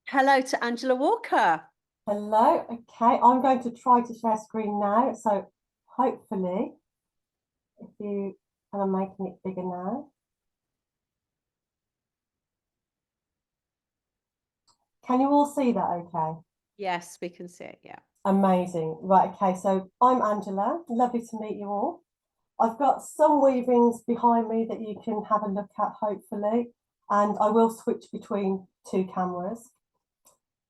Hello to Angela Walker. Hello. Okay, I'm going to try to share screen now. So hopefully, if you and I'm making it bigger now. Can you all see that okay? Yes, we can see it. Yeah. Amazing. Right, okay, so I'm Angela. Lovely to meet you all. I've got some weavings behind me that you can have a look at, hopefully, and I will switch between two cameras.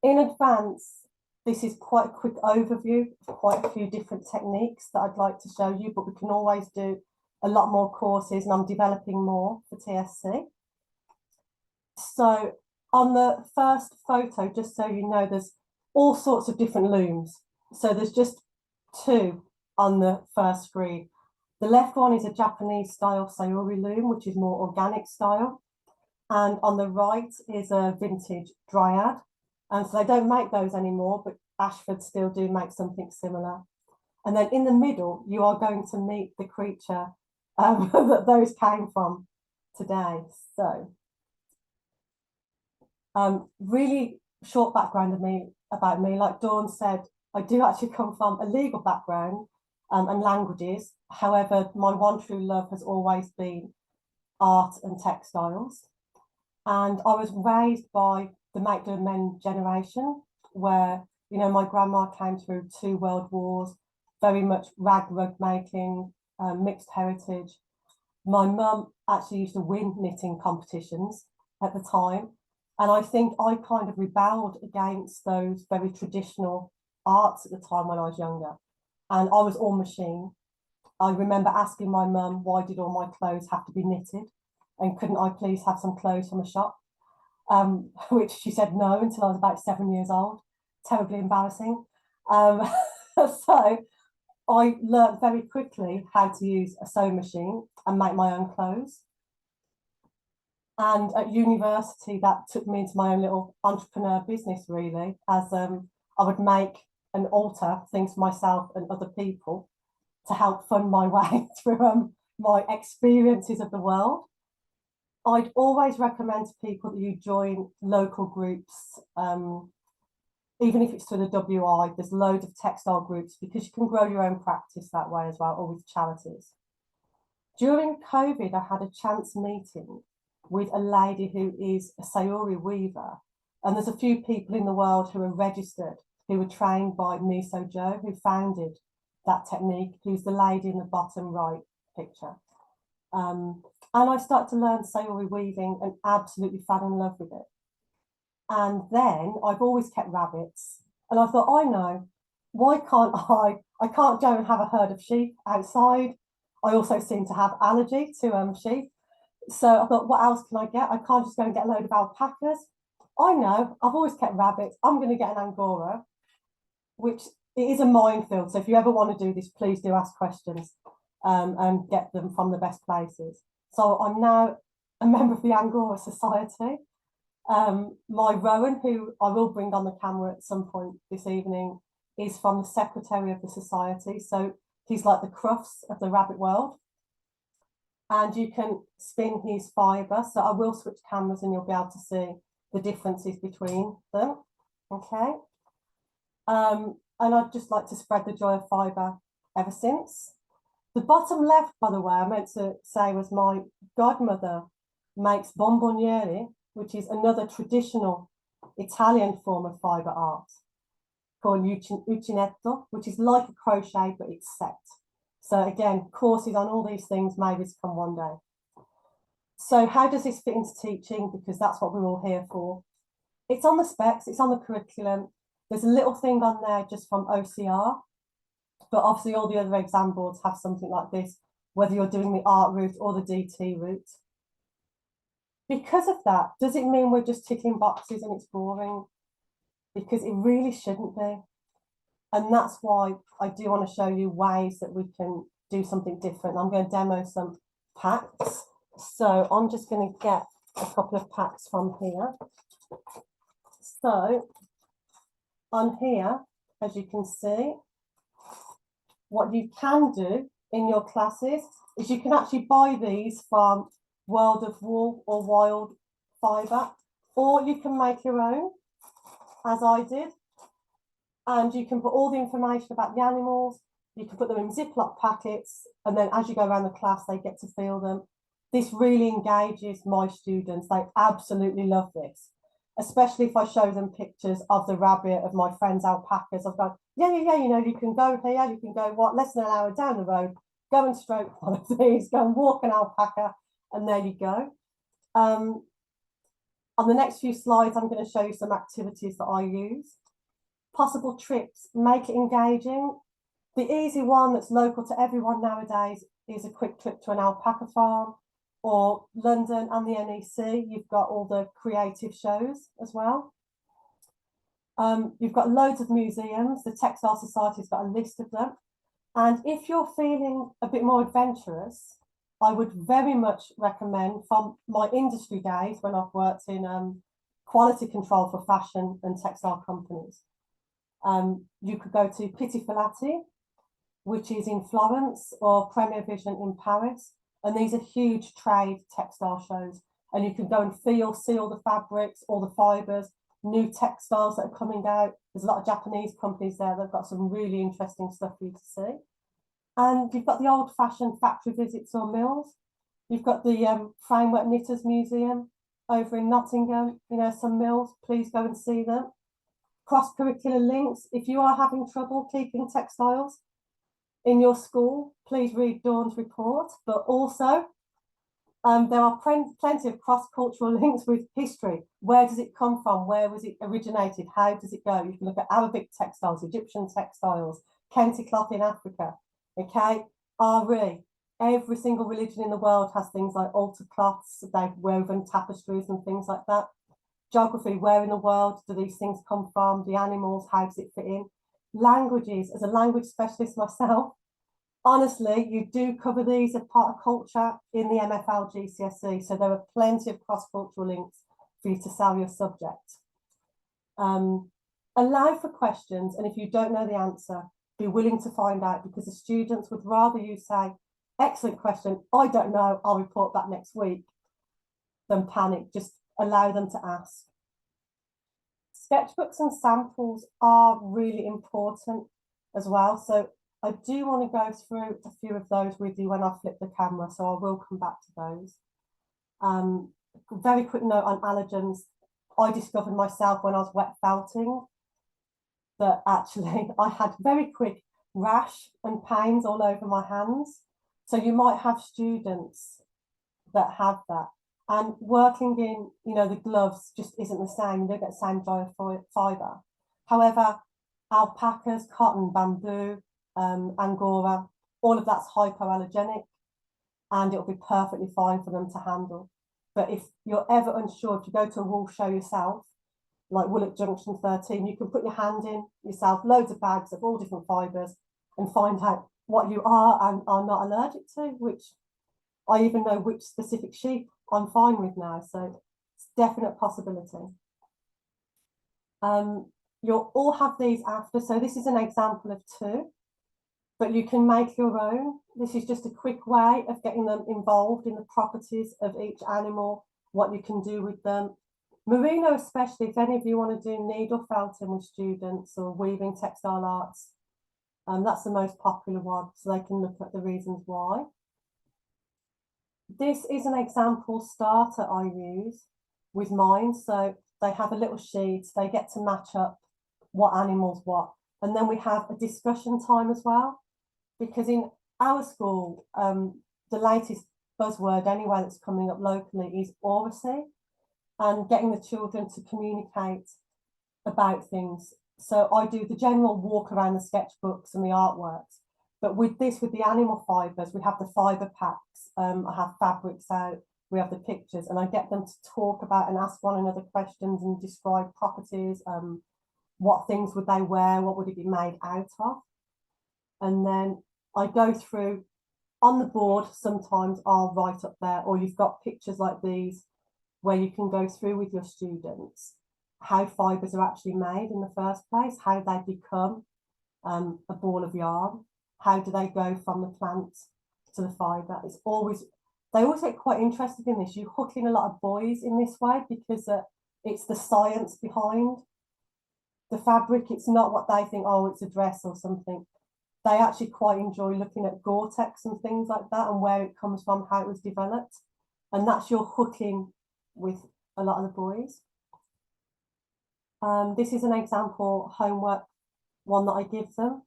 In advance, this is quite a quick overview of quite a few different techniques that I'd like to show you, but we can always do a lot more courses and I'm developing more for TSC. So on the first photo, just so you know, there's all sorts of different looms. So there's just two on the first screen. The left one is a Japanese style Sayori loom, which is more organic style. And on the right is a vintage Dryad. And so they don't make those anymore, but Ashford still do make something similar. And then in the middle, you are going to meet the creature that those came from today. So really short background of me about me. Like Dawn said, I do actually come from a legal background and languages. However, my one true love has always been art and textiles. And I was raised by the make do men generation, where my grandma came through two world wars, very much rag rug making, mixed heritage. My mum actually used to win knitting competitions at the time, and I think I kind of rebelled against those very traditional arts at the time when I was younger, and I was all machine. I remember asking my mum, why did all my clothes have to be knitted, and couldn't I please have some clothes from a shop? Which she said no until I was about 7 years old. Terribly embarrassing. So I learned very quickly how to use a sewing machine and make my own clothes. And at university, that took me into my own little entrepreneur business, really, as I would make and alter things for myself and other people to help fund my way through my experiences of the world. I'd always recommend to people that you join local groups, even if it's to the WI. There's loads of textile groups because you can grow your own practice that way as well, or with charities. During COVID, I had a chance meeting with a lady who is a Sayori weaver, and there's a few people in the world who are registered, who were trained by Miso Jo, who founded that technique, who's the lady in the bottom right picture. And I started to learn Sayori weaving and absolutely fell in love with it. And then I've always kept rabbits. And I thought, I know, why can't I can't go and have a herd of sheep outside. I also seem to have allergy to sheep. So I thought, what else can I get? I can't just go and get a load of alpacas. I know, I've always kept rabbits. I'm going to get an Angora, which it is a minefield. So if you ever want to do this, please do ask questions and get them from the best places. So I'm now a member of the Angora Society. My Rowan, who I will bring on the camera at some point this evening, is from the secretary of the society. So he's like the Crufts of the rabbit world. And you can spin his fibre. So I will switch cameras and you'll be able to see the differences between them. Okay. And I'd just like to spread the joy of fibre ever since. The bottom left, by the way, I meant to say was my godmother makes bomboniere, which is another traditional Italian form of fibre art called uncinetto, which is like a crochet, but it's set. So again, courses on all these things, maybe to come one day. So how does this fit into teaching? Because that's what we're all here for. It's on the specs, it's on the curriculum. There's a little thing on there just from OCR, but obviously all the other exam boards have something like this, whether you're doing the art route or the DT route. Because of that, does it mean we're just ticking boxes and it's boring? Because it really shouldn't be. And that's why I do want to show you ways that we can do something different. I'm going to demo some packs. So I'm just going to get a couple of packs from here. So on here, as you can see, what you can do in your classes is you can actually buy these from World of Wool or Wild Fibre, or you can make your own. as I did. And you can put all the information about the animals, you can put them in Ziploc packets, and then as you go around the class, they get to feel them. This really engages my students. They absolutely love this, especially if I show them pictures of the rabbit, of my friend's alpacas. I've gone, yeah, you know, you can go here, you can go, what, less than an hour down the road, go and stroke one of these, go and walk an alpaca, and there you go. On the next few slides, I'm going to show you some activities that I use. Possible trips, make it engaging. The easy one that's local to everyone nowadays is a quick trip to an alpaca farm, or London and the NEC. You've got all the creative shows as well. You've got loads of museums. The Textile Society's got a list of them. And if you're feeling a bit more adventurous, I would very much recommend, from my industry days when I've worked in quality control for fashion and textile companies, you could go to Pitti Filati, which is in Florence, or Premier Vision in Paris. And these are huge trade textile shows. And you can go and see all the fabrics, all the fibres, new textiles that are coming out. There's a lot of Japanese companies there that have got some really interesting stuff for you to see. And you've got the old-fashioned factory visits or mills. You've got the Framework Knitters Museum over in Nottingham. You know, some mills, please go and see them. Cross-curricular links. If you are having trouble keeping textiles in your school, please read Dawn's report. But also, there are plenty of cross-cultural links with history. Where does it come from? Where was it originated? How does it go? You can look at Arabic textiles, Egyptian textiles, Kente cloth in Africa. Okay, RE. Every single religion in the world has things like altar cloths, they've woven tapestries and things like that. Geography, where in the world do these things come from? The animals, how does it fit in? Languages, as a language specialist myself, honestly, you do cover these as part of culture in the MFL GCSE. So there are plenty of cross-cultural links for you to sell your subject. Allow for questions, and if you don't know the answer, be willing to find out, because the students would rather you say, excellent question, I don't know, I'll report back next week, than panic. Just allow them to ask. Sketchbooks and samples are really important as well. So I do want to go through a few of those with you when I flip the camera, so I will come back to those. Very quick note on allergens. I discovered myself when I was wet felting that actually I had very quick rash and pains all over my hands. So you might have students that have that. And working in, you know, the gloves just isn't the same. You don't get the same dry fibre. However, alpacas, cotton, bamboo, Angora, all of that's hypoallergenic, and it'll be perfectly fine for them to handle. But if you're ever unsure, if you go to a wool show yourself, like Wool at Junction 13, you can put your hand in yourself, loads of bags of all different fibres, and find out what you are and are not allergic to, which I even know which specific sheep I'm fine with now. So it's a definite possibility. You'll all have these after. So this is an example of two, but you can make your own. This is just a quick way of getting them involved in the properties of each animal, what you can do with them. Merino especially, if any of you want to do needle felting with students or weaving textile arts, that's the most popular one, so they can look at the reasons why. This is an example starter I use with mine. So they have a little sheet, they get to match up what animals what. And then we have a discussion time as well, because in our school, the latest buzzword anyway that's coming up locally is oracy, and getting the children to communicate about things. So I do the general walk around the sketchbooks and the artworks, but with this, with the animal fibres, we have the fibre packs, I have fabrics out, we have the pictures, and I get them to talk about and ask one another questions and describe properties, what things would they wear, what would it be made out of. And then I go through, on the board, sometimes I'll write up there, or you've got pictures like these, where you can go through with your students how fibres are actually made in the first place, how they become a ball of yarn, how do they go from the plant to the fibre. It's always, they always get quite interested in this. You hook in a lot of boys in this way, because it's the science behind the fabric. It's not what they think, oh, it's a dress or something. They actually quite enjoy looking at Gore-Tex and things like that and where it comes from, how it was developed. And that's your hooking with a lot of the boys. This is an example homework one that I give them.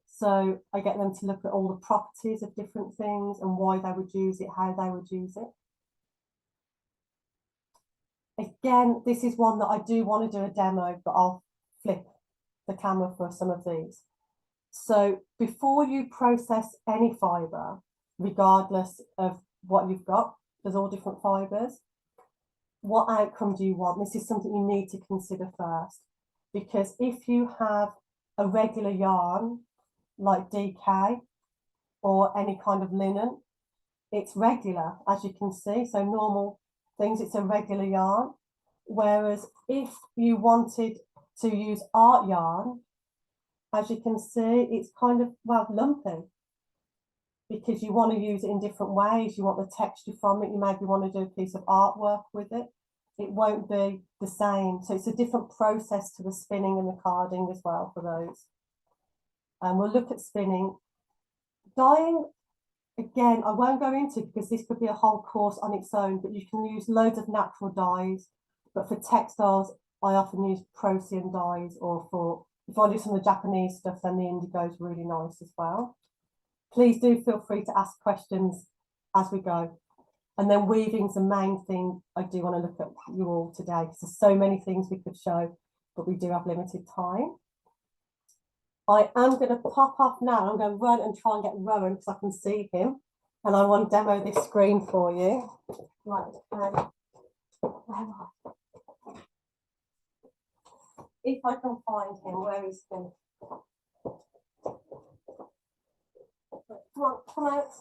So I get them to look at all the properties of different things and why they would use it, how they would use it. Again, this is one that I do want to do a demo, but I'll flip the camera for some of these. So before you process any fibre, regardless of what you've got, there's all different fibres. What outcome do you want? This is something you need to consider first, because if you have a regular yarn like DK or any kind of linen, it's regular, as you can see. So normal things, it's a regular yarn. Whereas if you wanted to use art yarn, as you can see, it's kind of, well, lumpy, because you want to use it in different ways. You want the texture from it. You maybe want to do a piece of artwork with it. It won't be the same. So it's a different process to the spinning and the carding as well for those. And we'll look at spinning. Dyeing, again, I won't go into because this could be a whole course on its own, but you can use loads of natural dyes. But for textiles, I often use Procyon dyes, or for, if I do some of the Japanese stuff, then the indigo is really nice as well. Please do feel free to ask questions as we go. And then weaving's the main thing I do want to look at you all today, because there's so many things we could show, but we do have limited time. I am going to pop off now. I'm going to run and try and get Rowan because I can see him. And I want to demo this screen for you. Right, where am I? If I can find him, where is he? Come on, come out.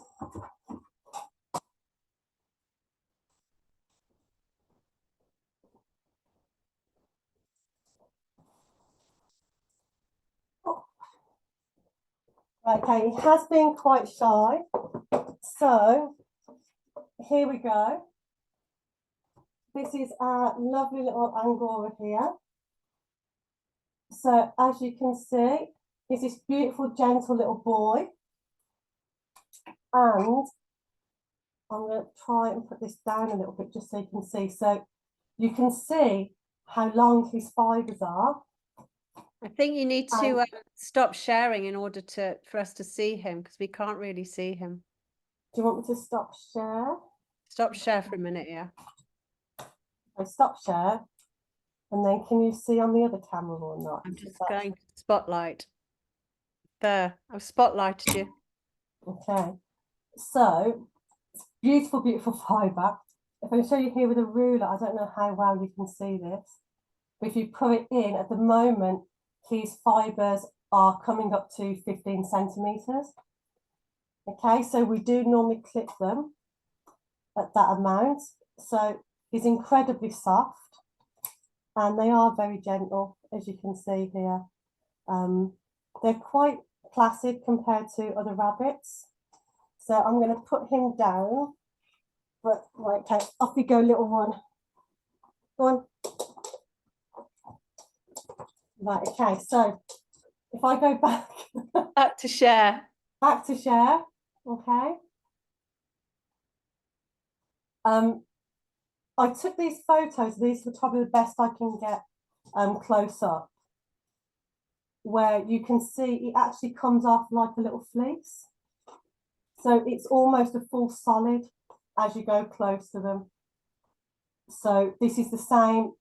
Okay, he has been quite shy. So here we go. This is our lovely little Angora here. So as you can see, he's this beautiful, gentle little boy. And I'm going to try and put this down a little bit just so you can see. So you can see how long his fibres are. I think you need to stop sharing in order for us to see him, because we can't really see him. Do you want me to stop share? Stop share for a minute, yeah. Okay, stop share. And then can you see on the other camera or not? I'm just going to spotlight. There, I've spotlighted you. Okay. So, beautiful, beautiful fibre. If I show you here with a ruler, I don't know how well you can see this. But if you put it in, at the moment, his fibres are coming up to 15 centimetres. Okay, so we do normally clip them at that amount. So he's incredibly soft and they are very gentle, as you can see here. They're quite placid compared to other rabbits. So I'm going to put him down. But right, okay, off you go, little one. Go on. Right, okay, so if I go back Back to share. Back to share, okay. I took these photos, these were probably the best I can get close up, where you can see it actually comes off like a little fleece. So it's almost a full solid as you go close to them. So this is the same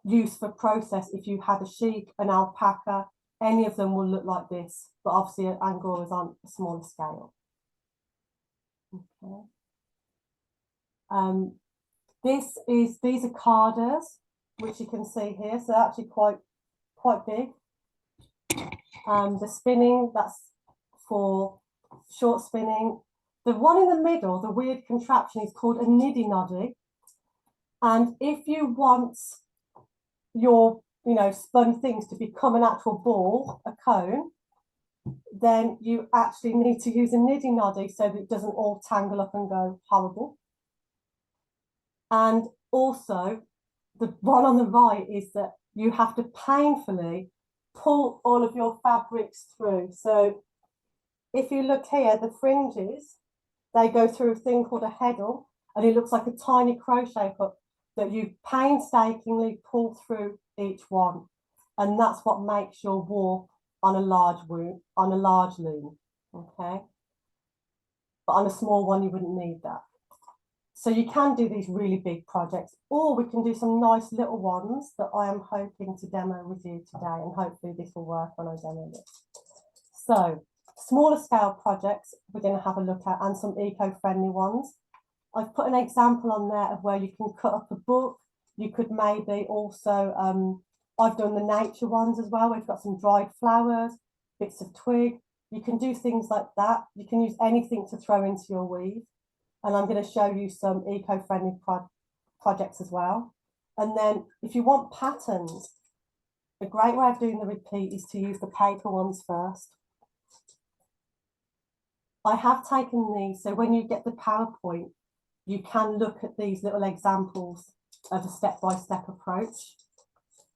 use for process. If you had a sheep, an alpaca, any of them will look like this, but obviously Angora is on a smaller scale. Okay. These are carders, which you can see here. So they're actually quite big. The spinning, that's for short spinning. The one in the middle, the weird contraption, is called a niddy noddy. And if you want your, spun things to become an actual ball, a cone, then you actually need to use a niddy noddy so that it doesn't all tangle up and go horrible. And also, the one on the right is that you have to painfully pull all of your fabrics through. So if you look here, the fringes, they go through a thing called a heddle, and it looks like a tiny crochet hook that you painstakingly pull through each one. And that's what makes your warp on a large loom, okay? But on a small one, you wouldn't need that. So you can do these really big projects, or we can do some nice little ones that I am hoping to demo with you today, and hopefully this will work when I demo this. So smaller scale projects we're going to have a look at, and some eco-friendly ones. I've put an example on there of where you can cut up a book. You could maybe also, I've done the nature ones as well. We've got some dried flowers, bits of twig. You can do things like that. You can use anything to throw into your weave. And I'm going to show you some eco-friendly projects as well. And then if you want patterns, a great way of doing the repeat is to use the paper ones first. I have taken these, so when you get the PowerPoint, you can look at these little examples of a step-by-step approach.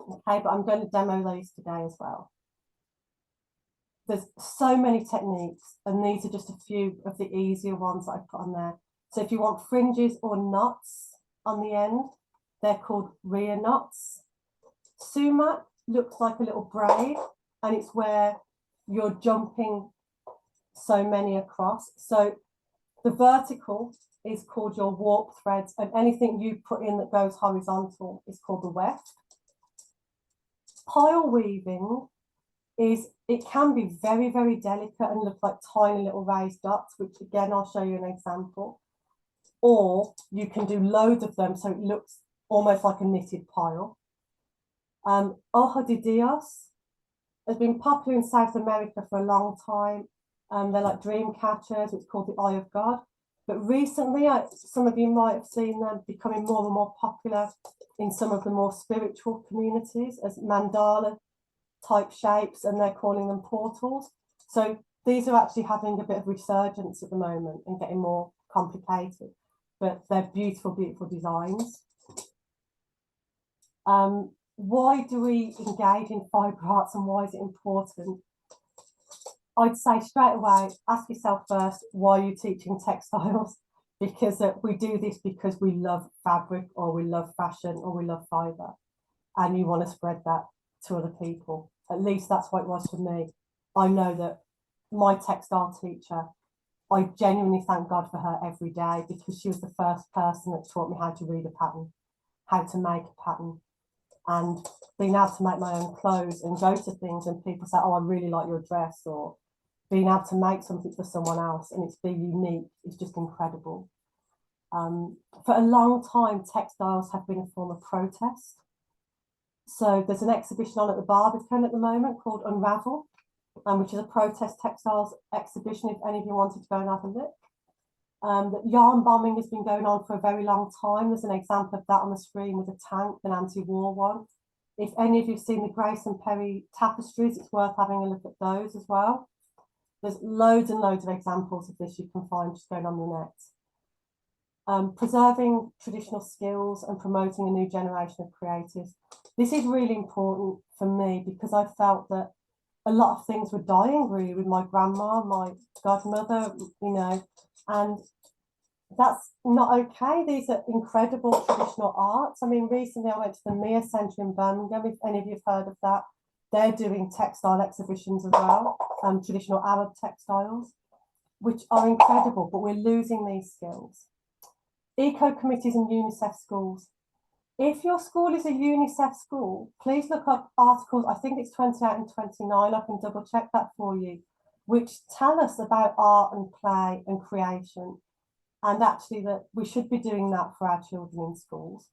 Okay, but I'm going to demo those today as well. There's so many techniques, and these are just a few of the easier ones that I've put on there. So if you want fringes or knots on the end, they're called rear knots. Sumac looks like a little braid, and it's where you're jumping so many across. So the vertical is called your warp threads, and anything you put in that goes horizontal is called the weft. Pile weaving it can be very, very delicate and look like tiny little raised dots, which again, I'll show you an example. Or you can do loads of them, so it looks almost like a knitted pile. Ojo de Dios has been popular in South America for a long time. They're like dream catchers. It's called the Eye of God. But recently, some of you might have seen them becoming more and more popular in some of the more spiritual communities as mandala type shapes, and they're calling them portals. So these are actually having a bit of resurgence at the moment and getting more complicated, but they're beautiful, beautiful designs. Why do we engage in fibre arts, and why is it important? I'd say straight away, ask yourself first, why are you teaching textiles? Because we do this because we love fabric, or we love fashion, or we love fibre, and you want to spread that to other people. At least that's what it was for me. I know that my textile teacher, I genuinely thank God for her every day, because she was the first person that taught me how to read a pattern, how to make a pattern, and being able to make my own clothes and go to things and people say, oh, I really like your dress, or being able to make something for someone else and it's be unique is just incredible. For a long time, textiles have been a form of protest. So there's an exhibition on at the Barbican at the moment called Unravel, which is a protest textiles exhibition if any of you wanted to go and have a look. That yarn bombing has been going on for a very long time. There's an example of that on the screen with a tank, an anti-war one. If any of you have seen the Grace and Perry tapestries, it's worth having a look at those as well. There's loads and loads of examples of this you can find just going on the net. Preserving traditional skills and promoting a new generation of creatives. This is really important for me because I felt that a lot of things were dying really with my grandma, my godmother, you know, and that's not okay. These are incredible traditional arts. I mean, recently I went to the MIA Centre in Birmingham, if any of you have heard of that. They're doing textile exhibitions as well, traditional Arab textiles, which are incredible, but we're losing these skills. Eco committees and UNICEF schools. If your school is a UNICEF school, please look up articles, I think it's 28 and 29, I can double check that for you, which tell us about art and play and creation, and actually that we should be doing that for our children in schools.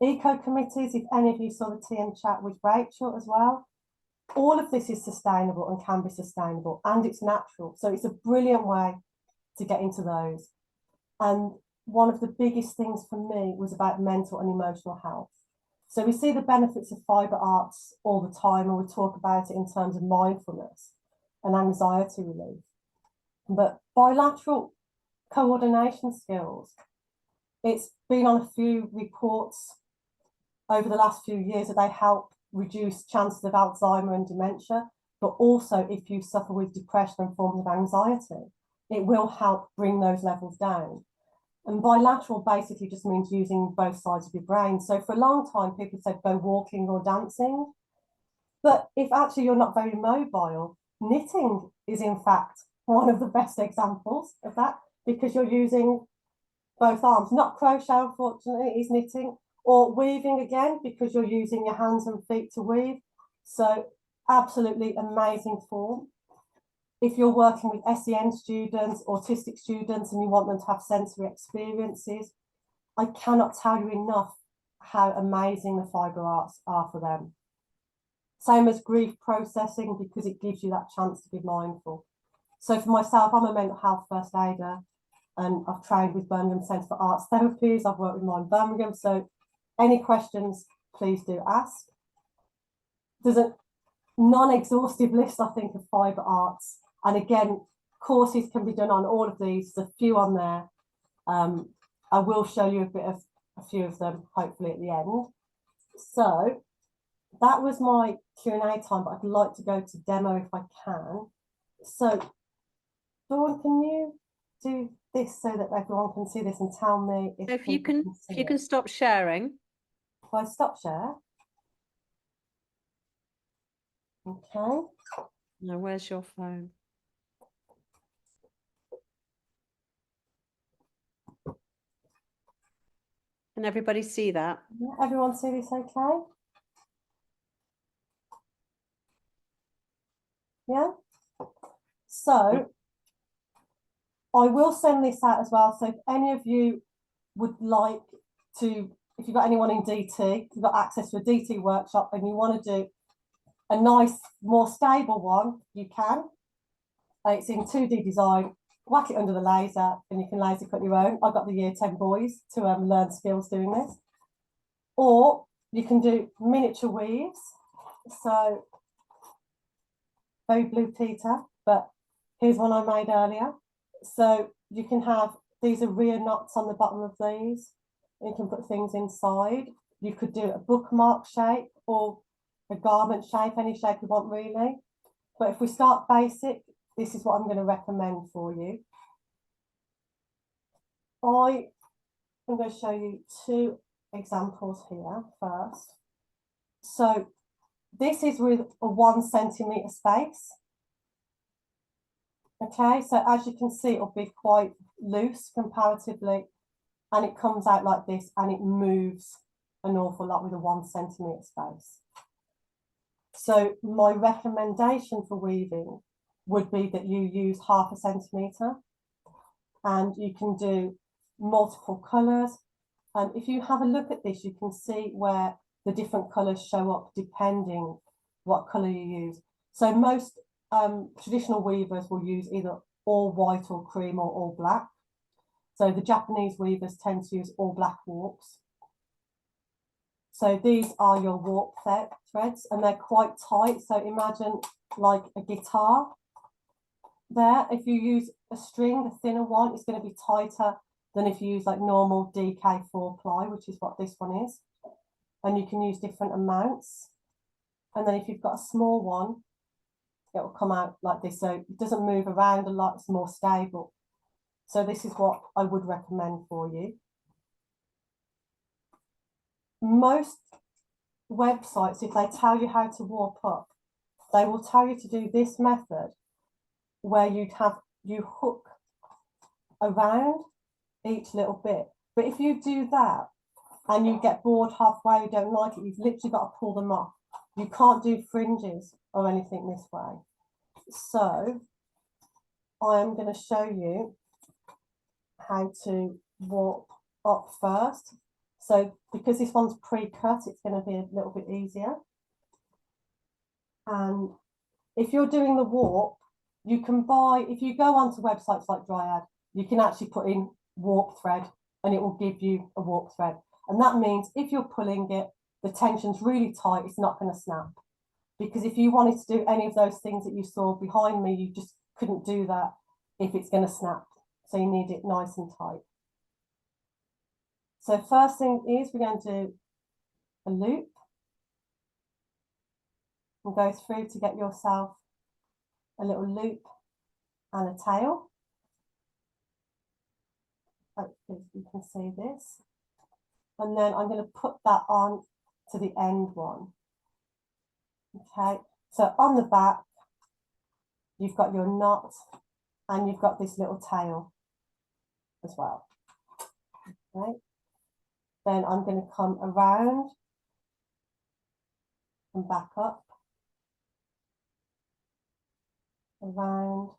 Eco committees, if any of you saw the tea and chat with Rachel as well, all of this is sustainable and can be sustainable, and it's natural. So it's a brilliant way to get into those. And one of the biggest things for me was about mental and emotional health. So we see the benefits of fibre arts all the time, and we talk about it in terms of mindfulness and anxiety relief. But bilateral coordination skills, it's been on a few reports over the last few years that they help reduce chances of Alzheimer and dementia, but also if you suffer with depression and forms of anxiety, it will help bring those levels down. And bilateral basically just means using both sides of your brain. So for a long time, people said go walking or dancing. But if actually you're not very mobile, knitting is in fact one of the best examples of that, because you're using both arms. Not crochet, unfortunately, is knitting, or weaving again, because you're using your hands and feet to weave. So absolutely amazing form. If you're working with SEN students, autistic students, and you want them to have sensory experiences, I cannot tell you enough how amazing the fibre arts are for them. Same as grief processing, because it gives you that chance to be mindful. So for myself, I'm a mental health first aider, and I've trained with Birmingham Centre for Arts Therapies. I've worked with mine in Birmingham. So any questions, please do ask. There's a non-exhaustive list, I think, of fibre arts. And again, courses can be done on all of these. There's a few on there. I will show you a few of them, hopefully at the end. So that was my Q&A time, but I'd like to go to demo if I can. So Dawn, can you do this so that everyone can see this and tell me if you can stop sharing. If I stop share. Okay. Now, where's your phone? Can everybody see that? Yeah, everyone see this okay? Yeah. So I will send this out as well. So if any of you would like to, if you've got anyone in DT, if you've got access to a DT workshop and you want to do a nice, more stable one, you can. It's in 2D design. Whack it under the laser and you can laser cut your own. I've got the year 10 boys to learn skills doing this. Or you can do miniature weaves. So very Blue Peter, but here's one I made earlier. So you can have, these are rear knots on the bottom of these. You can put things inside. You could do a bookmark shape or a garment shape, any shape you want really. But if we start basic, this is what I'm going to recommend for you. I am going to show you two examples here first. So this is with a 1 centimetre space. Okay, so as you can see, it'll be quite loose comparatively, and it comes out like this and it moves an awful lot with a 1 centimetre space. So my recommendation for weaving would be that you use 0.5 centimetre, and you can do multiple colours. And if you have a look at this, you can see where the different colours show up depending what colour you use. So most traditional weavers will use either all white or cream or all black. So the Japanese weavers tend to use all black warps. So these are your warp threads, and they're quite tight. So imagine like a guitar there. If you use a string, a thinner one, it's going to be tighter than if you use like normal DK4 ply, which is what this one is. And you can use different amounts. And then if you've got a small one, it will come out like this. So it doesn't move around a lot, it's more stable. So this is what I would recommend for you. Most websites, if they tell you how to warp up, they will tell you to do this method where you hook around each little bit. But if you do that and you get bored halfway, you don't like it, you've literally got to pull them off. You can't do fringes or anything this way. So I am going to show you how to warp up first. So because this one's pre-cut, it's going to be a little bit easier. And if you're doing the warp, you can buy, if you go onto websites like Dryad, you can actually put in warp thread and it will give you a warp thread. And that means if you're pulling it, the tension's really tight, it's not going to snap. Because if you wanted to do any of those things that you saw behind me, you just couldn't do that if it's going to snap. So you need it nice and tight. So first thing is we're going to do a loop. and go through to get yourself a little loop and a tail. Hopefully you can see this. And then I'm going to put that on to the end one. Okay, so on the back, you've got your knot and you've got this little tail as well. Okay, then I'm going to come around and back up, around,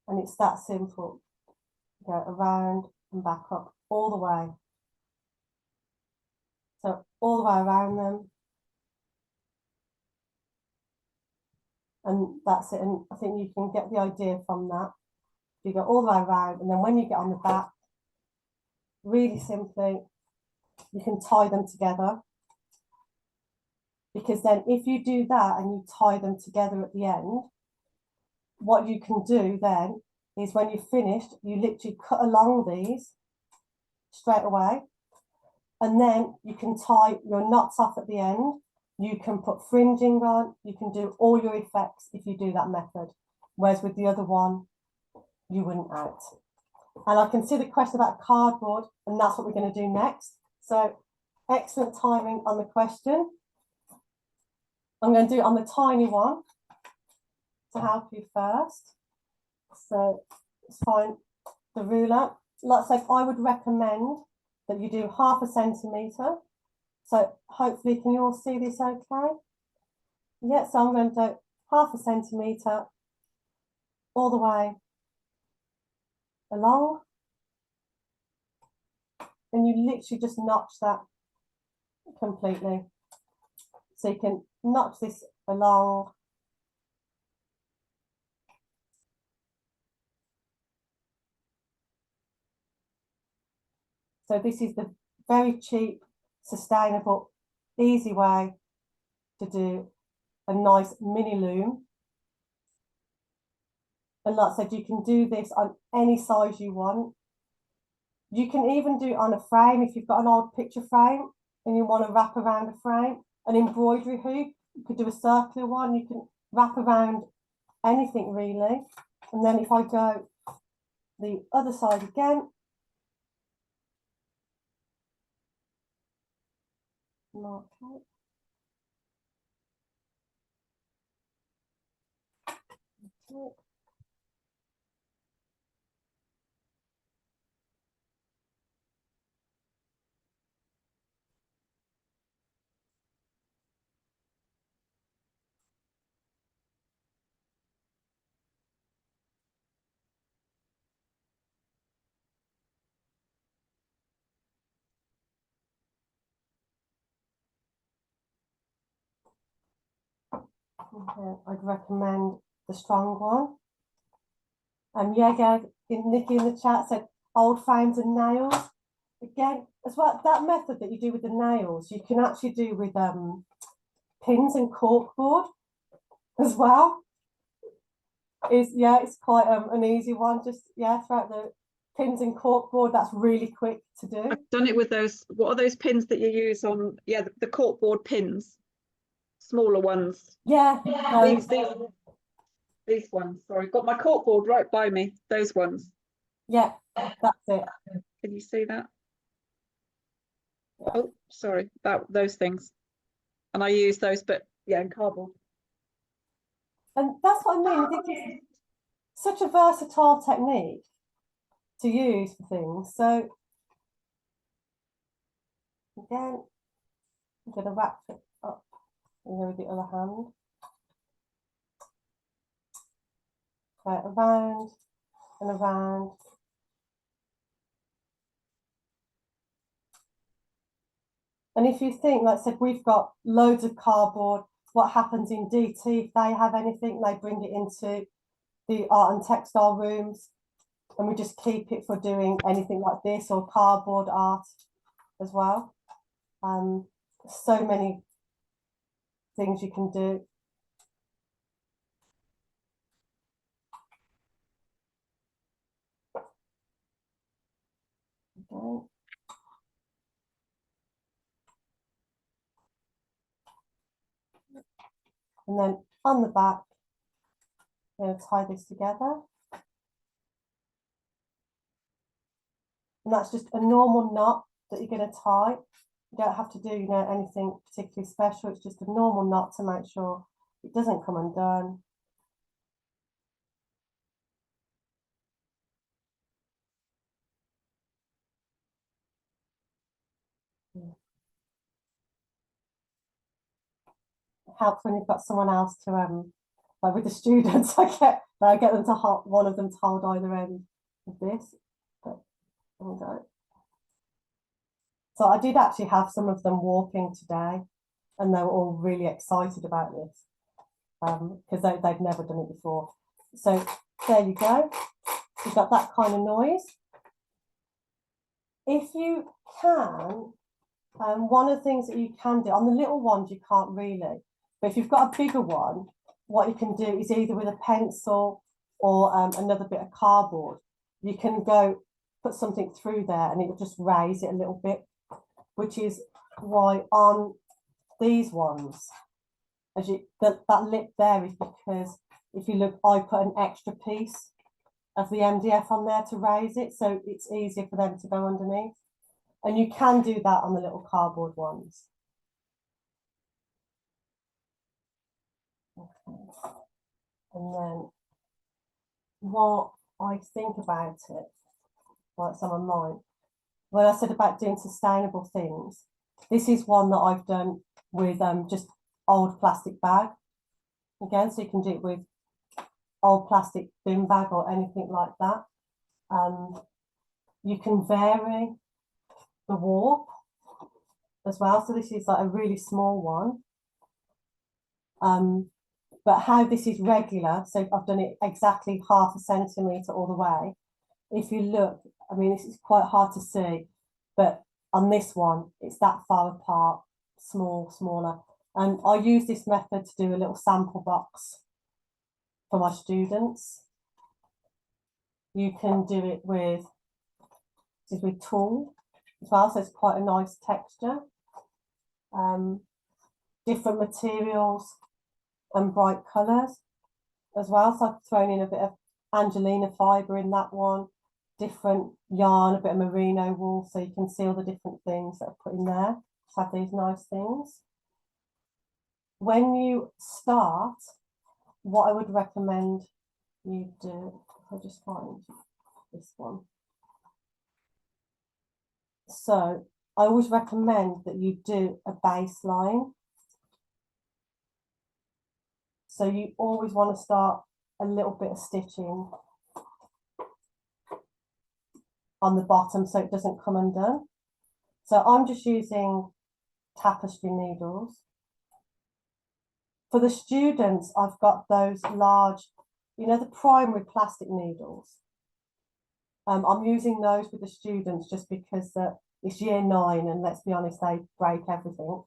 and it's that simple. Go around and back up all the way. So all the way around them. And that's it. And I think you can get the idea from that. You go all the way around, and then when you get on the back, really simply, you can tie them together. Because then if you do that and you tie them together at the end, what you can do then is when you've finished, you literally cut along these straight away. And then you can tie your knots off at the end. You can put fringing on. You can do all your effects if you do that method. Whereas with the other one, you wouldn't out. And I can see the question about cardboard, and that's what we're going to do next. So excellent timing on the question. I'm going to do it on the tiny one to help you first. So let's find the ruler. Like I said, I would recommend that you do 1/2 centimetre. So hopefully, can you all see this okay? Yeah, so I'm going to do 1/2 centimetre all the way along. And you literally just notch that completely. So you can notch this along. So this is the very cheap, sustainable, easy way to do a nice mini loom. And like I said, you can do this on any size you want. You can even do it on a frame. If you've got an old picture frame and you want to wrap around a frame, an embroidery hoop, you could do a circular one. You can wrap around anything really. And then if I go the other side again, okay. Okay. I'd recommend the strong one. And Nikki in the chat said old frames and nails. Again, as well, that method that you do with the nails, you can actually do with pins and corkboard as well. It's quite an easy one. Just throughout the pins and corkboard, that's really quick to do. I've done it with those. What are those pins that you use on? Yeah, the corkboard pins, smaller ones. Yeah, these ones. Sorry, got my corkboard right by me. Those ones. Yeah, that's it. Can you see that? Oh, sorry, those things. And I use those, but yeah, in cardboard. And that's what I mean. It's such a versatile technique to use for things. So again, I'm going to wrap it up with the other hand. Right, around and around. And if you think, like I said, we've got loads of cardboard. What happens in DT, if they have anything, they bring it into the art and textile rooms, and we just keep it for doing anything like this or cardboard art as well. So many things you can do. Okay. And then on the back, I'm going to tie this together. And that's just a normal knot that you're going to tie. You don't have to do, you know, anything particularly special. It's just a normal knot to make sure it doesn't come undone. It helps when you've got someone else to like with the students, I get them to hold, one of them to hold either end of this. But there we go. So I did actually have some of them walking today, and they were all really excited about this because they'd never done it before. So there you go. You've got that kind of noise. If you can, one of the things that you can do, on the little ones you can't really, but if you've got a bigger one, what you can do is either with a pencil or another bit of cardboard, you can go put something through there and it will just raise it a little bit, which is why on these ones, as you that lip there is because if you look, I put an extra piece of the MDF on there to raise it, so it's easier for them to go underneath. And you can do that on the little cardboard ones. Okay. And then what I think about it, like some of mine, when I said about doing sustainable things, this is one that I've done with just old plastic bag. Again, so you can do it with old plastic bin bag or anything like that. You can vary the warp as well. So this is like a really small one. But how this is regular, so I've done it exactly 0.5 centimetre all the way. If you look, I mean, this is quite hard to see, but on this one, it's that far apart, smaller. And I use this method to do a little sample box for my students. You can do it with tulle as well, so it's quite a nice texture. Different materials and bright colours as well. So I've thrown in a bit of Angelina fibre in that one, different yarn, a bit of merino wool, so you can see all the different things that are put in there to have these nice things. When you start, what I would recommend you do, if I just find this one. So I always recommend that you do a baseline. So you always want to start a little bit of stitching on the bottom so it doesn't come undone. So I'm just using tapestry needles. For the students, I've got those large, you know, the primary plastic needles. I'm using those with the students just because it's year 9 and let's be honest, they break everything.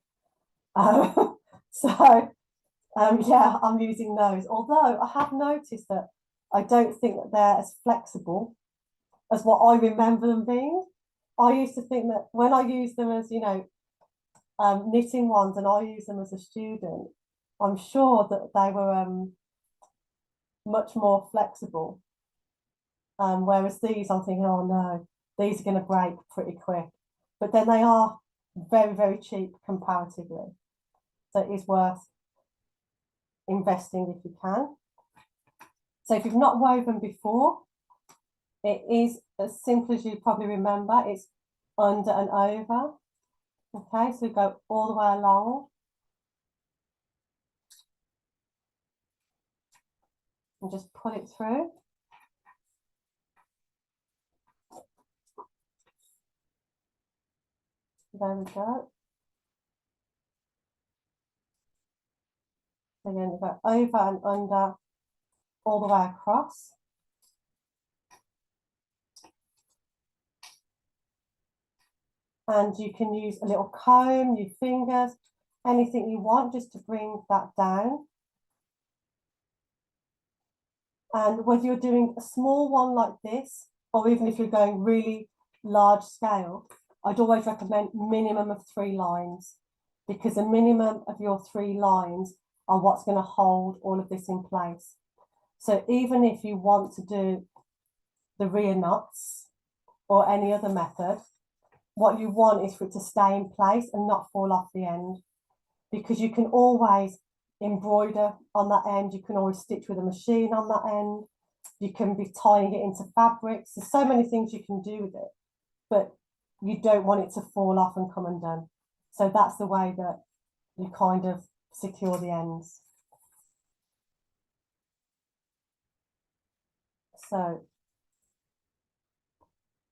Yeah, I'm using those. Although I have noticed that I don't think that they're as flexible as what I remember them being. I used to think that when I used them as, you know, knitting ones and I used them as a student, I'm sure that they were much more flexible. Whereas these, I'm thinking, oh no, these are going to break pretty quick. But then they are very, very cheap comparatively. So it is worth investing if you can. So if you've not woven before, it is as simple as you probably remember. It's under and over. Okay, so go all the way along. And just pull it through. There we go. Again, you go over and under, all the way across. And you can use a little comb, your fingers, anything you want just to bring that down. And whether you're doing a small one like this, or even if you're going really large scale, I'd always recommend minimum of 3 lines, because a minimum of your 3 lines are what's going to hold all of this in place. So even if you want to do the rear knots or any other method, what you want is for it to stay in place and not fall off the end, because you can always embroider on that end, you can always stitch with a machine on that end, you can be tying it into fabrics. There's so many things you can do with it, but you don't want it to fall off and come undone. So that's the way that you kind of secure the ends. So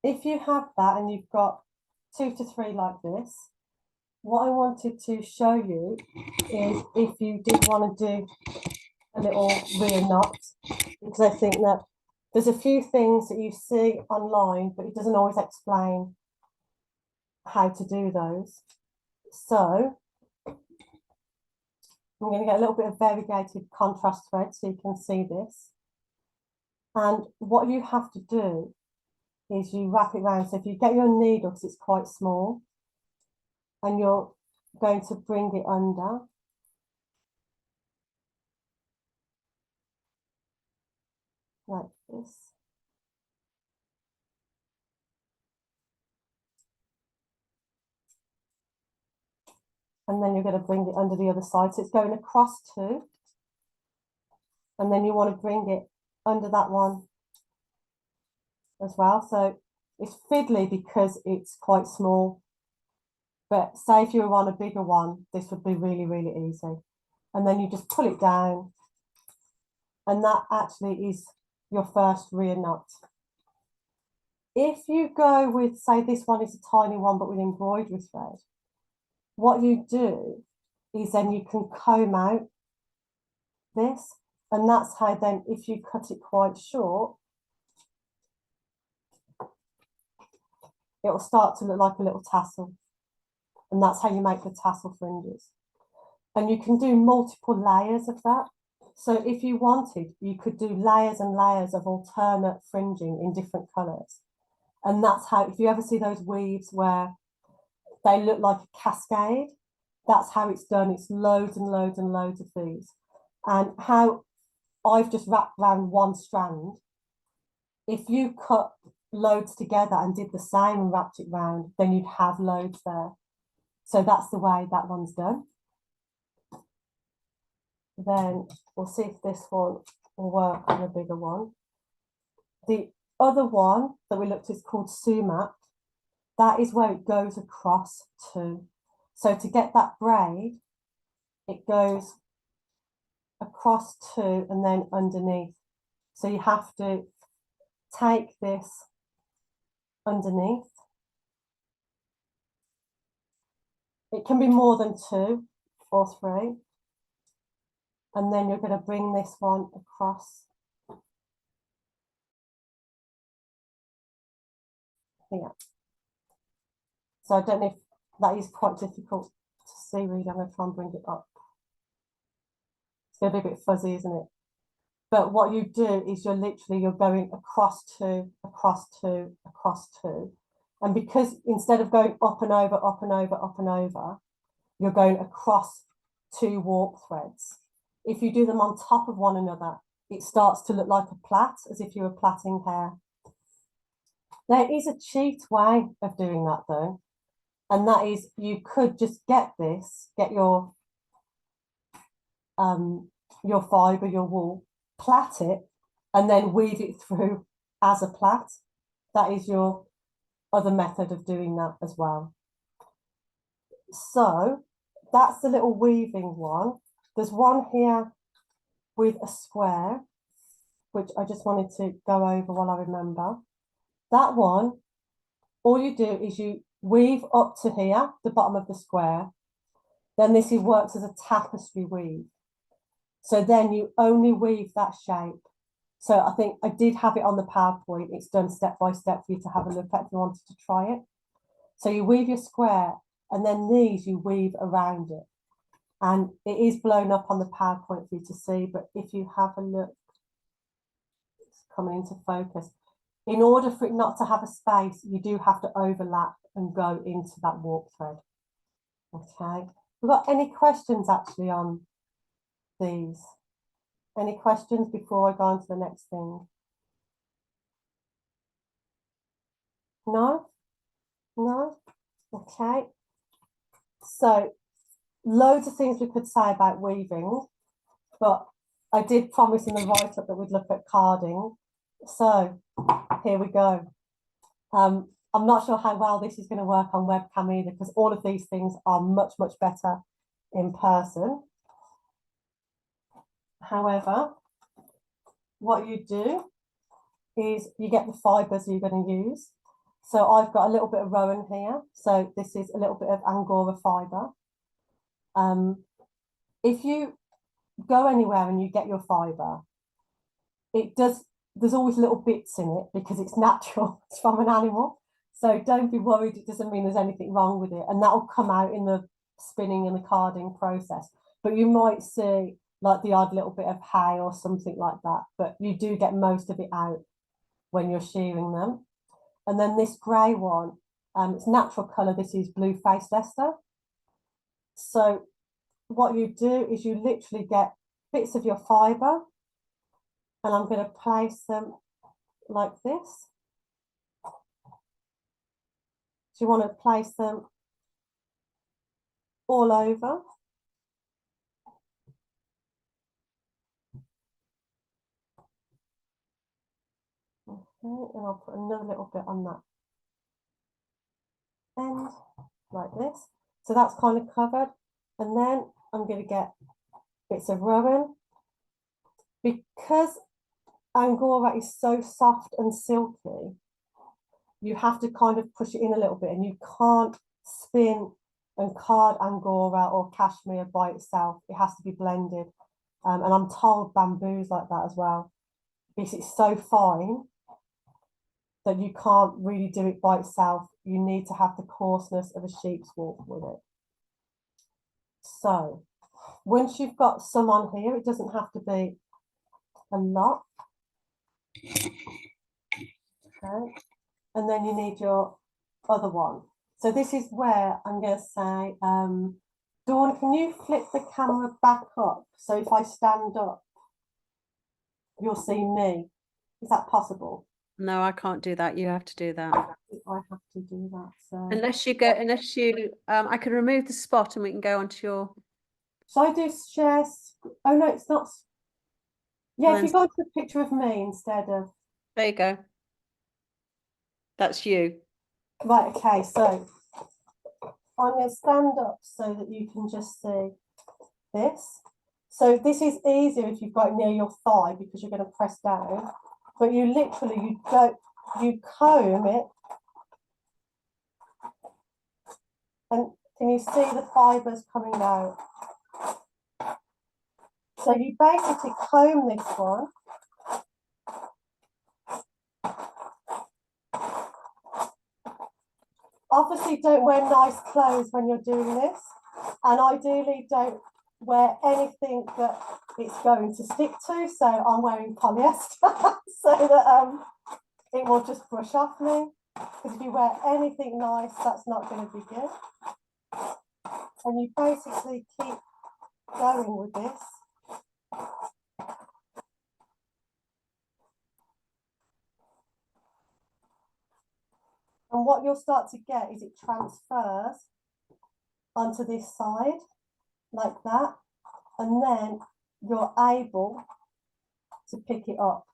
if you have that and you've got 2 to 3 like this, what I wanted to show you is if you did want to do a little rear knot, because I think that there's a few things that you see online, but it doesn't always explain how to do those. So I'm going to get a little bit of variegated contrast thread so you can see this. And what you have to do is you wrap it around. So if you get your needle, because it's quite small, and you're going to bring it under. Like this. And then you're going to bring it under the other side. So it's going across 2. And then you want to bring it under that one as well. So it's fiddly because it's quite small. But say if you were on a bigger one, this would be really, really easy. And then you just pull it down. And that actually is your first rear knot. If you go with, say this one is a tiny one, but with embroidery thread, what you do is then you can comb out this. And that's how then, if you cut it quite short, it will start to look like a little tassel. And that's how you make the tassel fringes. And you can do multiple layers of that. So if you wanted, you could do layers and layers of alternate fringing in different colours. And that's how, if you ever see those weaves where they look like a cascade, that's how it's done. It's loads and loads and loads of these. And how I've just wrapped around one strand. If you cut loads together and did the same and wrapped it round, then you'd have loads there. So that's the way that one's done. Then we'll see if this one will work on a bigger one. The other one that we looked at is called sumac. That is where it goes across 2. So to get that braid, it goes across 2 and then underneath. So you have to take this underneath. It can be more than 2 or 3. And then you're going to bring this one across here. So I don't know if that is quite difficult to see really. I'm going to try and bring it up. It's going to be a bit fuzzy, isn't it? But what you do is you're going across 2, across 2, across 2. And because instead of going up and over, up and over, up and over, you're going across 2 warp threads. If you do them on top of one another, it starts to look like a plait, as if you were plaiting hair. There is a cheat way of doing that though. And that is, you could just get your fibre, your wool, plait it, and then weave it through as a plait. That is your other method of doing that as well. So that's the little weaving one. There's one here with a square, which I just wanted to go over while I remember. That one, all you do is you weave up to here, the bottom of the square. Then this works as a tapestry weave. So then you only weave that shape. So I think I did have it on the PowerPoint. It's done step by step for you to have a look at if you wanted to try it. So you weave your square and then these you weave around it. And it is blown up on the PowerPoint for you to see, but if you have a look, it's coming into focus. In order for it not to have a space, you do have to overlap and go into that warp thread. Okay. We've got any questions actually on these. Any questions before I go on to the next thing? No? No? Okay. So loads of things we could say about weaving, but I did promise in the write-up that we'd look at carding. So here we go. I'm not sure how well this is going to work on webcam either, because all of these things are much, much better in person. However, what you do is you get the fibres you're going to use. So I've got a little bit of Rowan here. So this is a little bit of Angora fibre. If you go anywhere and you get your fibre, there's always little bits in it because it's natural, it's from an animal. So don't be worried, it doesn't mean there's anything wrong with it. And that'll come out in the spinning and the carding process. But you might see like the odd little bit of hay or something like that, but you do get most of it out when you're shearing them. And then this grey one, it's natural colour, this is blue faced Leicester. So what you do is you literally get bits of your fibre, and I'm going to place them like this. So you want to place them all over. Okay, and I'll put another little bit on that end, like this. So that's kind of covered. And then I'm going to get bits of Rowan. Because Angora is so soft and silky, you have to kind of push it in a little bit, and you can't spin and card Angora or cashmere by itself. It has to be blended. And I'm told bamboo's like that as well, because it's so fine that you can't really do it by itself. You need to have the coarseness of a sheep's wool with it. So once you've got some on here, it doesn't have to be a lot. Okay. And then you need your other one. So this is where I'm going to say, Dawn, can you flip the camera back up? So if I stand up, you'll see me. Is that possible? No, I can't do that. You have to do that. I have to do that. So Unless you, I can remove the spot and we can go onto your. shall I do share? Oh no, it's not. Yeah, if then- you go to the picture of me instead of. There you go. That's you. Right, okay, so I'm going to stand up so that you can just see this. So this is easier if you've got it near your thigh because you're going to press down. But you literally, you comb it. And can you see the fibres coming out? So you basically comb this one. Obviously don't wear nice clothes when you're doing this. And ideally don't wear anything that it's going to stick to. So I'm wearing polyester so that it will just brush off me. Because if you wear anything nice, that's not going to be good. And you basically keep going with this. And what you'll start to get is it transfers onto this side, like that. And then you're able to pick it up.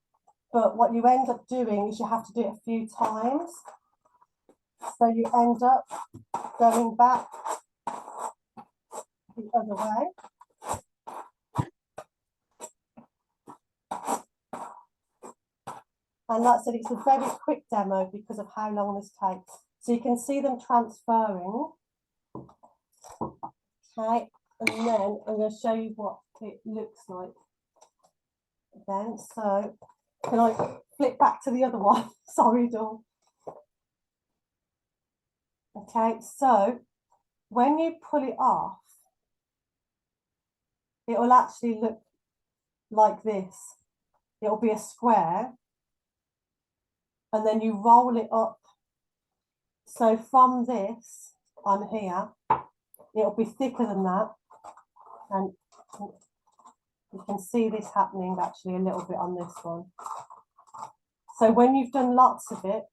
But what you end up doing is you have to do it a few times. So you end up going back the other way. And that's it, it's a very quick demo because of how long this takes. So you can see them transferring. Okay, and then I'm going to show you what it looks like then. So can I flip back to the other one? Sorry, Dawn. Okay, so when you pull it off, it will actually look like this. It will be a square, and then you roll it up. So from this on here, it'll be thicker than that. And can see this happening actually a little bit on this one. So when you've done lots of it,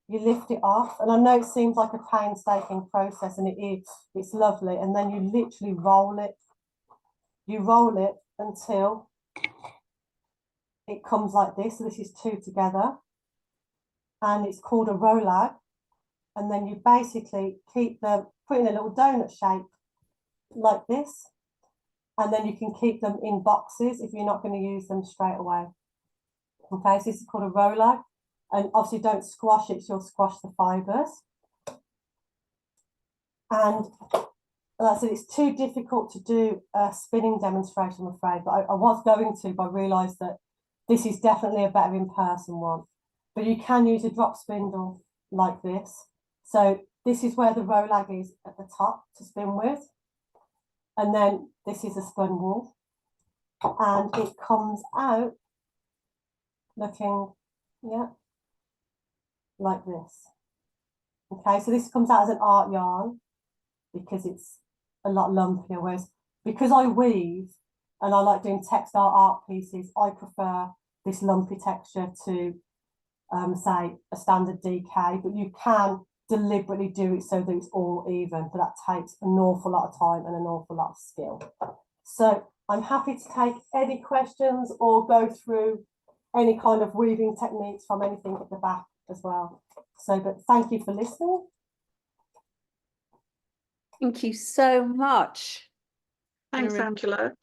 you lift it off, and I know it seems like a painstaking process, and it is. It's lovely, and then you literally roll it. You roll it until it comes like this. So this is two together, and it's called a rolag. And then you basically keep them, put in a little donut shape like this, and then you can keep them in boxes if you're not going to use them straight away. Okay, so this is called a rolag. And obviously don't squash it, so you'll squash the fibres. And that's it, it's too difficult to do a spinning demonstration, I'm afraid, but I was going to, but I realised that this is definitely a better in-person one. But you can use a drop spindle like this. So this is where the rolag is at the top to spin with. And then this is a spun wool. And it comes out looking, yeah, like this. Okay, so this comes out as an art yarn because it's a lot lumpier, whereas because I weave and I like doing textile art pieces, I prefer this lumpy texture to say a standard DK, but you can deliberately do it so that it's all even, but that takes an awful lot of time and an awful lot of skill. So I'm happy to take any questions or go through any kind of weaving techniques from anything at the back as well. So, but thank you for listening. Thank you so much. Thanks, Angela.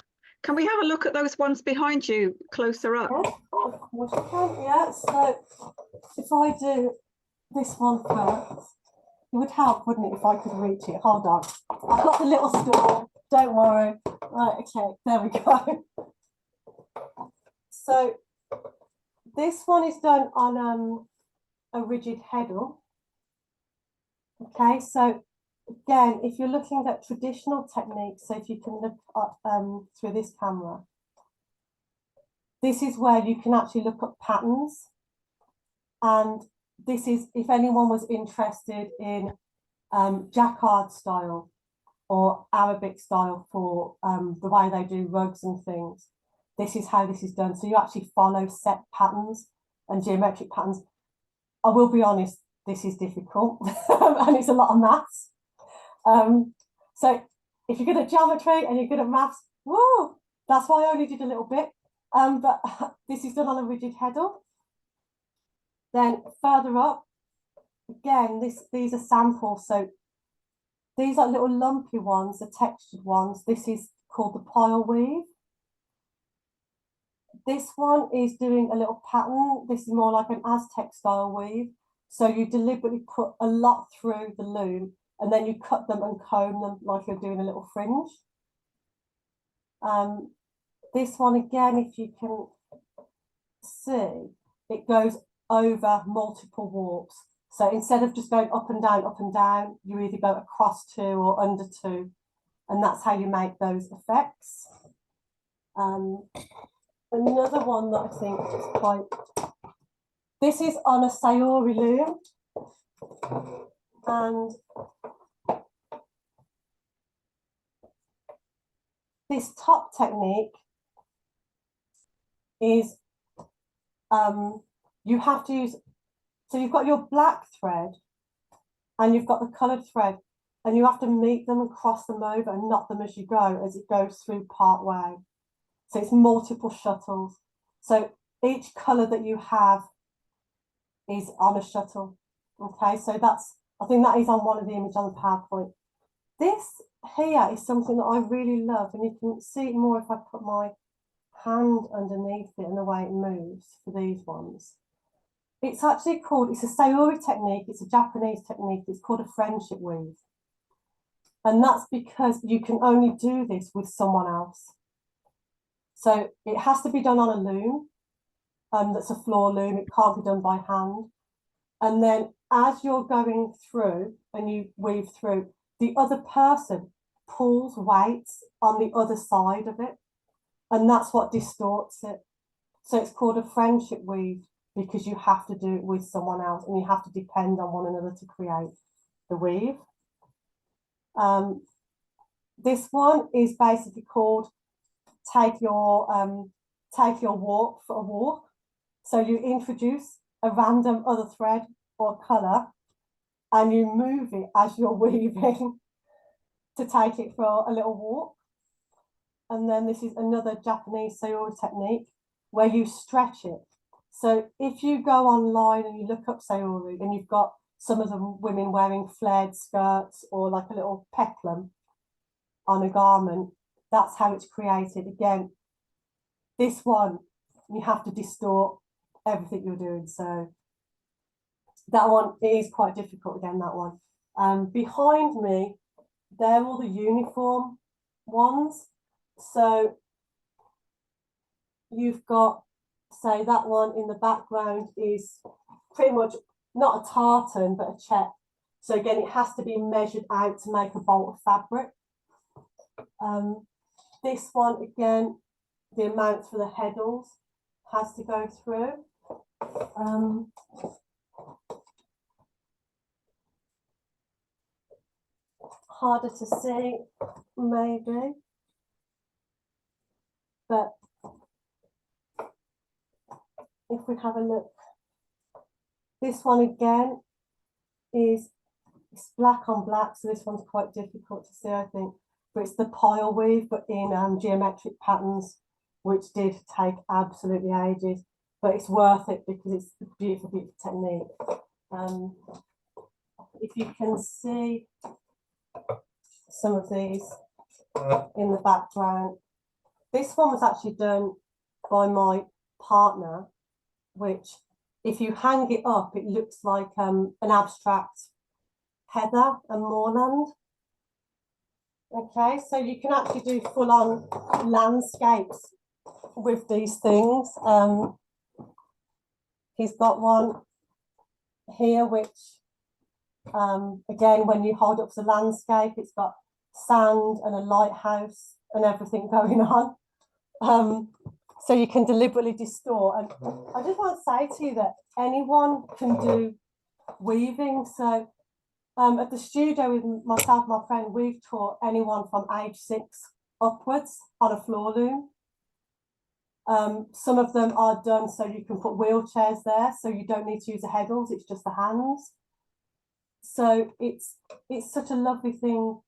Can we have a look at those ones behind you closer up? Yeah, of course you can. Yeah, so if I do this one first, it would help, wouldn't it, if I could reach it? Hold on. I've got the little stool. Don't worry. Right, okay, there we go. So this one is done on a rigid heddle. Okay, so again, if you're looking at traditional techniques, so if you can look up through this camera, this is where you can actually look up patterns. And this is, if anyone was interested in jacquard style or Arabic style for the way they do rugs and things, this is how this is done. So you actually follow set patterns and geometric patterns. I will be honest, this is difficult and it's a lot of maths. So if you're good at geometry and you're good at maths, woo, that's why I only did a little bit. But this is done on a rigid heddle. Then further up, again, these are samples. So these are little lumpy ones, the textured ones. This is called the pile weave. This one is doing a little pattern. This is more like an Aztec style weave. So you deliberately put a lot through the loom and then you cut them and comb them like you're doing a little fringe. This one again, if you can see, it goes over multiple warps. So instead of just going up and down, you either go across two or under two, and that's how you make those effects. Another one that I think is quite, this is on a Sayori loom, and this top technique is you have to use, so you've got your black thread and you've got the coloured thread, and you have to meet them and cross them over and knot them as you go, as it goes through part way. So it's multiple shuttles. So each colour that you have is on a shuttle. Okay, so that's, I think that is on one of the images on the PowerPoint. This here is something that I really love, and you can see it more if I put my hand underneath it and the way it moves for these ones. It's actually called, it's a Sayori technique, it's a Japanese technique, it's called a friendship weave. And that's because you can only do this with someone else. So it has to be done on a loom, that's a floor loom, it can't be done by hand. And then as you're going through and you weave through, the other person pulls weights on the other side of it, and that's what distorts it. So it's called a friendship weave because you have to do it with someone else and you have to depend on one another to create the weave. this one is basically called take your walk for a walk. So you introduce a random other thread or colour and you move it as you're weaving to take it for a little walk. And then this is another Japanese sayori technique where you stretch it. So if you go online and you look up sayori and you've got some of the women wearing flared skirts or like a little peplum on a garment, that's how it's created. Again, this one, you have to distort everything you're doing. So that one, it is quite difficult again, that one. Behind me, they're all the uniform ones. So you've got, say that one in the background is pretty much not a tartan, but a check. So again, it has to be measured out to make a bolt of fabric. This one, again, the amount for the heddles has to go through. Harder to see, maybe. But if we have a look, this one again is it's black on black, so this one's quite difficult to see, I think. But it's the pile weave, but in geometric patterns, which did take absolutely ages. But it's worth it because it's a beautiful, beautiful technique. If you can see some of these in the background, this one was actually done by my partner, which if you hang it up, it looks like an abstract heather and moorland. Okay, so you can actually do full-on landscapes with these things. He's got one here, which again, when you hold up the landscape, it's got sand and a lighthouse and everything going on. So you can deliberately distort. And I just want to say to you that anyone can do weaving. So at the studio with myself and my friend, we've taught anyone from age 6 upwards on a floor loom. Some of them are done so you can put wheelchairs there, so you don't need to use the heddles, it's just the hands. So it's such a lovely thing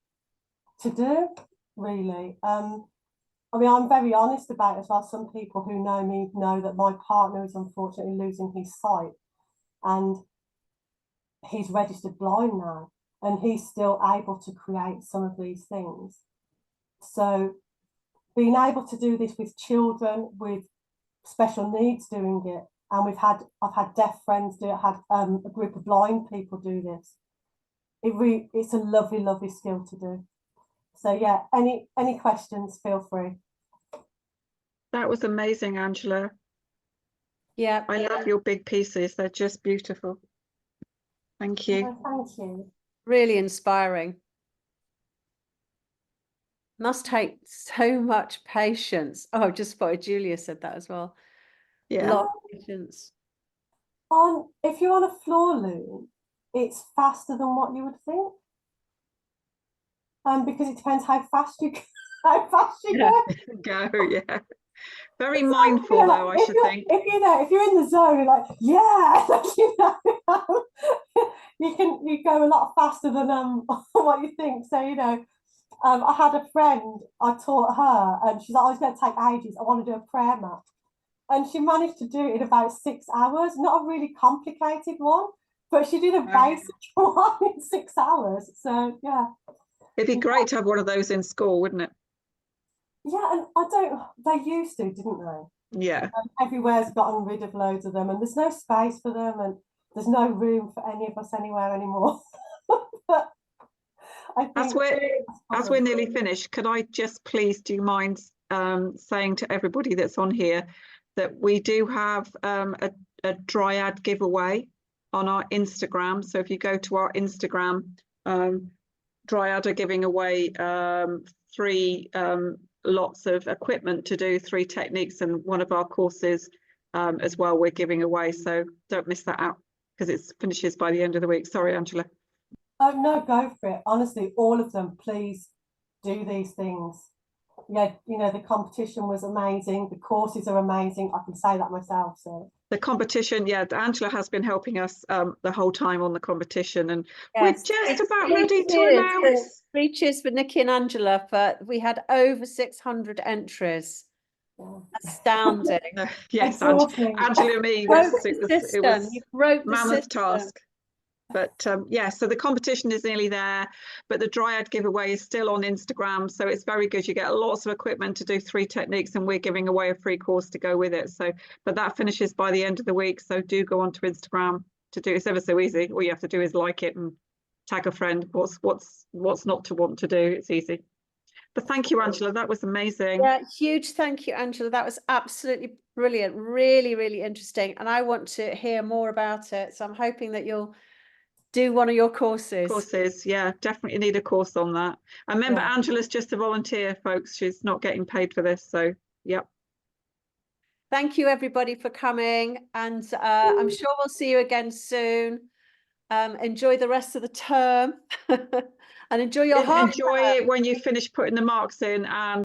to do, really. I mean, I'm very honest about it as well. Some people who know me know that my partner is unfortunately losing his sight, and he's registered blind now, and he's still able to create some of these things. So being able to do this with children with special needs doing it, and I've had deaf friends do it, I've had a group of blind people do this. It's a lovely, lovely skill to do. So yeah, any questions, feel free. That was amazing, Angela. Yeah, I love your big pieces. They're just beautiful. Thank you. Oh, thank you. really inspiring. Must take so much patience. Oh, I just spotted Julia said that as well. Yeah. A lot of patience. If you're on a floor loom, it's faster than what you would think. Because it depends how fast you Yeah. go. Go, yeah. Very mindful though, I should think. If you're in the zone, you're like, yeah, you go a lot faster than what you think. So I had a friend, I taught her, and she's like, oh, it's going to take ages. I want to do a prayer mat. And she managed to do it in about 6 hours. Not a really complicated one, but she did a basic one in 6 hours. So, yeah. It'd be great to have one of those in school, wouldn't it? Yeah, and they used to, didn't they? Yeah. Everywhere's gotten rid of loads of them, and there's no space for them, and there's no room for any of us anywhere anymore. But I think as we're nearly finished, could I just please, do you mind saying to everybody that's on here that we do have a dryad giveaway on our Instagram. So if you go to our Instagram, Dryad are giving away 3 lots of equipment to do 3 techniques, and one of our courses as well we're giving away. So don't miss that out because it finishes by the end of the week. Sorry, Angela. Oh no, go for it. Honestly, all of them, please do these things. Yeah, you know, the competition was amazing. The courses are amazing. I can say that myself. So the competition, yeah, Angela has been helping us the whole time on the competition, and Yes, we're just about three ready to cheers announce. 3 cheers for Nikki and Angela we had over 600 entries. yeah. Astounding. Yes, Exhausting. Angela and me, Broke it the was system. You broke the mammoth system. task. But yeah, so the competition is nearly there, but the Dryad giveaway is still on Instagram. So it's very good. You get lots of equipment to do 3 techniques, and we're giving away a free course to go with it. So, but that finishes by the end of the week. So do go onto Instagram to do it. It's ever so easy. All you have to do is like it and tag a friend. What's not to want to do? It's easy. But thank you, Angela. That was amazing. Yeah, huge thank you, Angela. That was absolutely brilliant. Really, really interesting. And I want to hear more about it. So I'm hoping that you'll do one of your courses. Courses, yeah, definitely need a course on that. And remember, Yeah. Angela's just a volunteer, folks. She's not getting paid for this. So, yep. Thank you, everybody, for coming. And I'm sure we'll see you again soon. Enjoy the rest of the term and enjoy your half Enjoy it when you finish putting the marks in, and